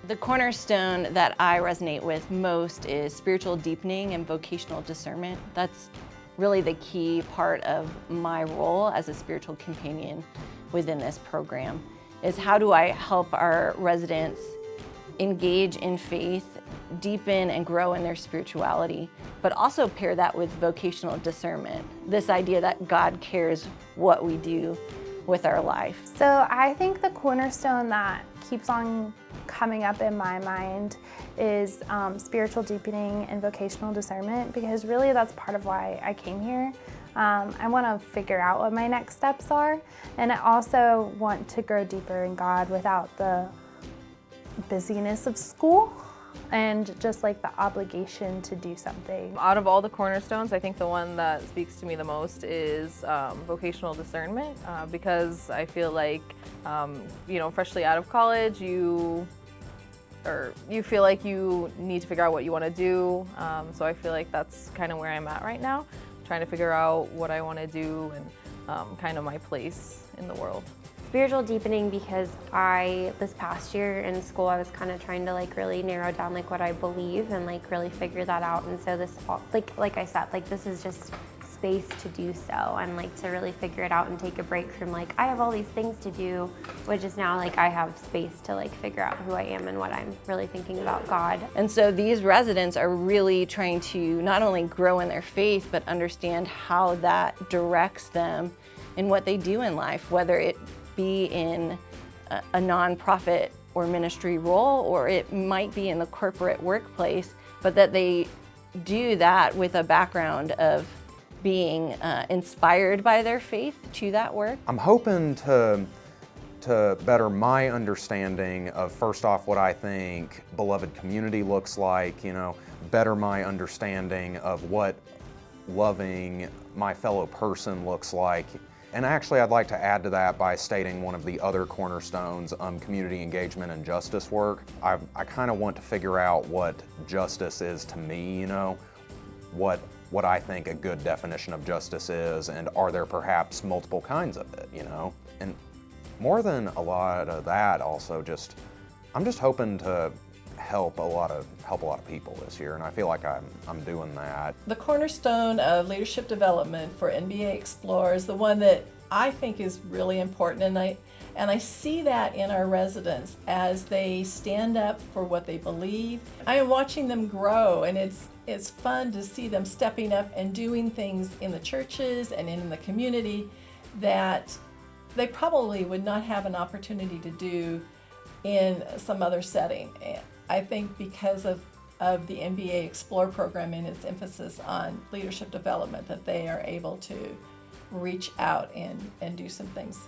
The cornerstone that I resonate with most is spiritual deepening and vocational discernment. That's really the key part of my role as a spiritual companion within this program, is how do I help our residents engage in faith, deepen and grow in their spirituality, but also pair that with vocational discernment. This idea that God cares what we do with our life. So I think the cornerstone that keeps on coming up in my mind is spiritual deepening and vocational discernment, because really that's part of why I came here. I want to figure out what my next steps are, and I also want to grow deeper in God without the busyness of school and just like the obligation to do something. Out of all the cornerstones, I think the one that speaks to me the most is vocational discernment, because I feel like, freshly out of college, you feel like you need to figure out what you want to do. So I feel like that's kind of where I'm at right now, trying to figure out what I want to do and kind of my place in the world. Spiritual deepening, because this past year in school, I was kind of trying to really narrow down what I believe and really figure that out. And so this, like I said, this is just space to do so and to really figure it out and take a break from I have all these things to do, which is now I have space to figure out who I am and what I'm really thinking about God. And so these residents are really trying to not only grow in their faith, but understand how that directs them in what they do in life, whether it be in a nonprofit or ministry role, or it might be in the corporate workplace, but that they do that with a background of being inspired by their faith to that work. I'm hoping to better my understanding of, first off, what I think beloved community looks like, better my understanding of what loving my fellow person looks like. And actually, I'd like to add to that by stating one of the other cornerstones, community engagement and justice work. I kind of want to figure out what justice is to me, what I think a good definition of justice is, and are there perhaps multiple kinds of it, And more than a lot of that, also I'm just hoping to help a lot of people this year, and I feel like I'm doing that. The cornerstone of leadership development for NBA XPLOR is the one that I think is really important, and I see that in our residents as they stand up for what they believe. I am watching them grow, and it's fun to see them stepping up and doing things in the churches and in the community that they probably would not have an opportunity to do in some other setting. I think because of the NBA XPLOR program and its emphasis on leadership development, that they are able to reach out and do some things.